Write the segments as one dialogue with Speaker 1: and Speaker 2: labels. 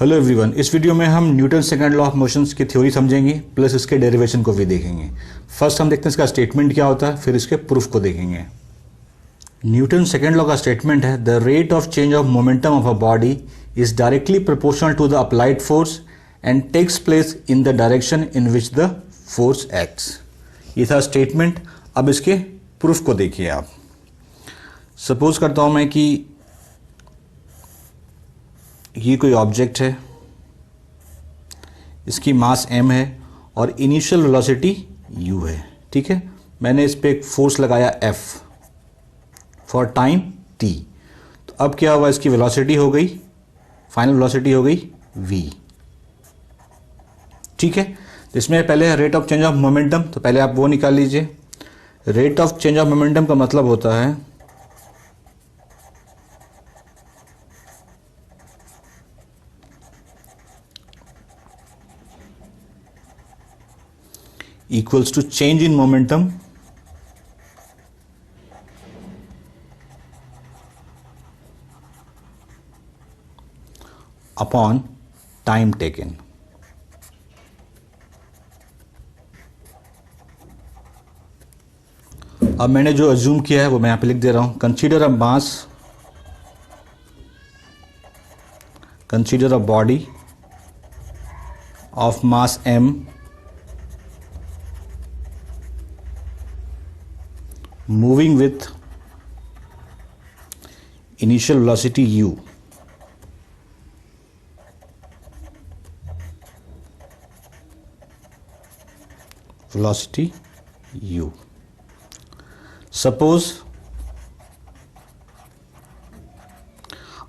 Speaker 1: Hello everyone, इस video में हम Newton second law of motions की थ्योरी समझेंगे प्लस इसके डेरिवेशन को भी देखेंगे। फर्स्ट हम देखते हैं इसका स्टेटमेंट क्या होता है, फिर इसके प्रूफ को देखेंगे। न्यूटन सेकंड लॉ का स्टेटमेंट है the rate of change of momentum of a body is directly proportional to the applied force and takes place in the direction in which the force acts. ये था statement. अब इसके proof को देखिए आप। Suppose करता हूं मैं कि ये कोई ऑब्जेक्ट है, इसकी मास m है और इनिशियल वेलोसिटी u है। ठीक है, मैंने इस पे एक फोर्स लगाया F फॉर टाइम t। तो अब क्या हुआ, इसकी वेलोसिटी हो गई, फाइनल वेलोसिटी हो गई v। ठीक है, तो इसमें पहले है rate of change of momentum. तो पहले आप वो निकाल लीजिए। Rate of change of momentum का मतलब होता है equals to change in momentum upon time taken। अब मैंने जो अज्यूम किया है वो मैं यहां पे लिख दे रहा हूं। Consider a body of mass m moving with initial velocity u। velocity u। Suppose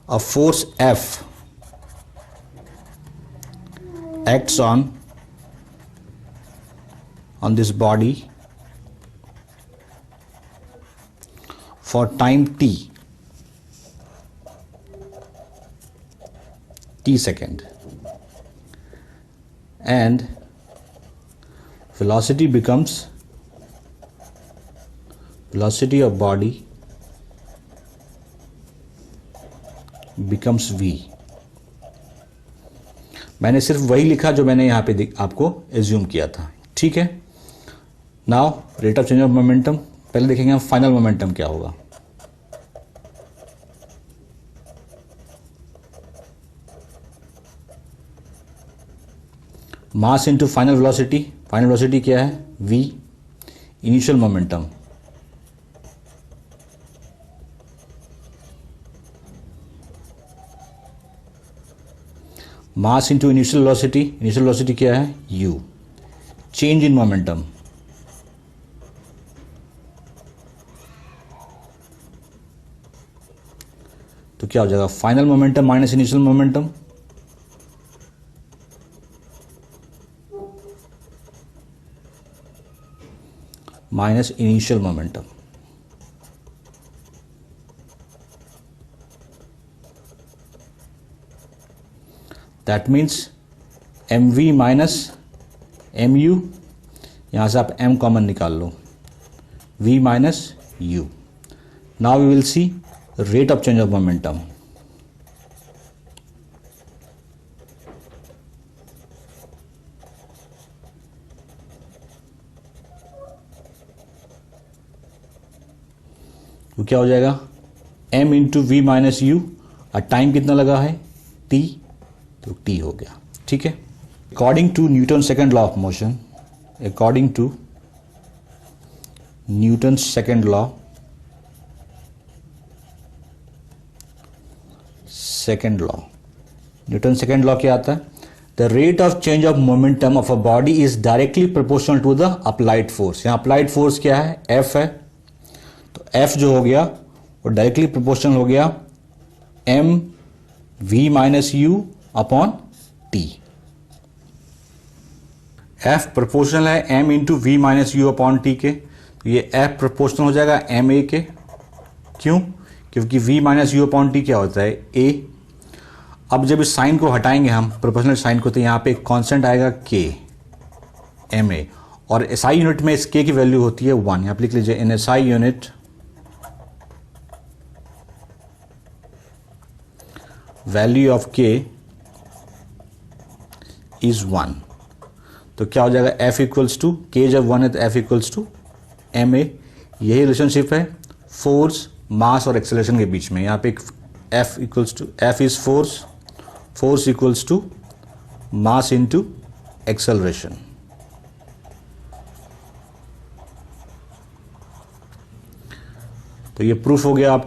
Speaker 1: a force F acts on this body for time t second, and velocity of body becomes v। मैंने सिर्फ वही लिखा जो मैंने यहां पे आपको assume किया था। ठीक है, now rate of change of momentum पहले देखेंगे हम फाइनल मोमेंटम क्या होगा। Mass into final velocity. Final velocity क्या है, v। Initial momentum mass into initial velocity. Initial velocity क्या है, u। चेंज इन मोमेंटम तो क्या हो जाएगा, final momentum minus initial momentum. Minus initial momentum. That means mv minus mu। यहां से आप m कॉमन निकाल लो, v minus u। Now we will see rate of change of momentum। तो क्या हो जाएगा, m into V minus U, और टाइम कितना लगा है, t, तो t हो गया। ठीक है, according to Newton second law of motion, according to Newton second law Newton second law क्या आता है, the rate of change of momentum of a body is directly proportional to the applied force. यहां applied force क्या है, F है। तो F जो हो गया वो डायरेक्टली प्रोपोर्शनल हो गया m v minus U upon t। F proportional है m into V minus U upon T के, तो ये F प्रोपोर्शनल हो जाएगा m a के। क्यों, क्योंकि v minus U upon T क्या होता है, a। अब जब इस साइन को हटाएंगे हम, प्रोपोर्शनल साइन को, तो यहाँ पे एक कांस्टेंट आएगा k, ma, और SI यूनिट में इस k की वैल्यू होती है 1। यहाँ पे लिख लीजिए, इन SI unit value of k is 1। तो क्या हो जाएगा, F इक्वल्स टू K जब 1 है तो F इक्वल्स टू ma। यही रिलेशनशिप है फोर्स, मास और एक्सेलरेशन के बीच में। यहाँ पे F equals to, F is force, force equals to mass into acceleration. तो ये प्रूफ हो गया आपका।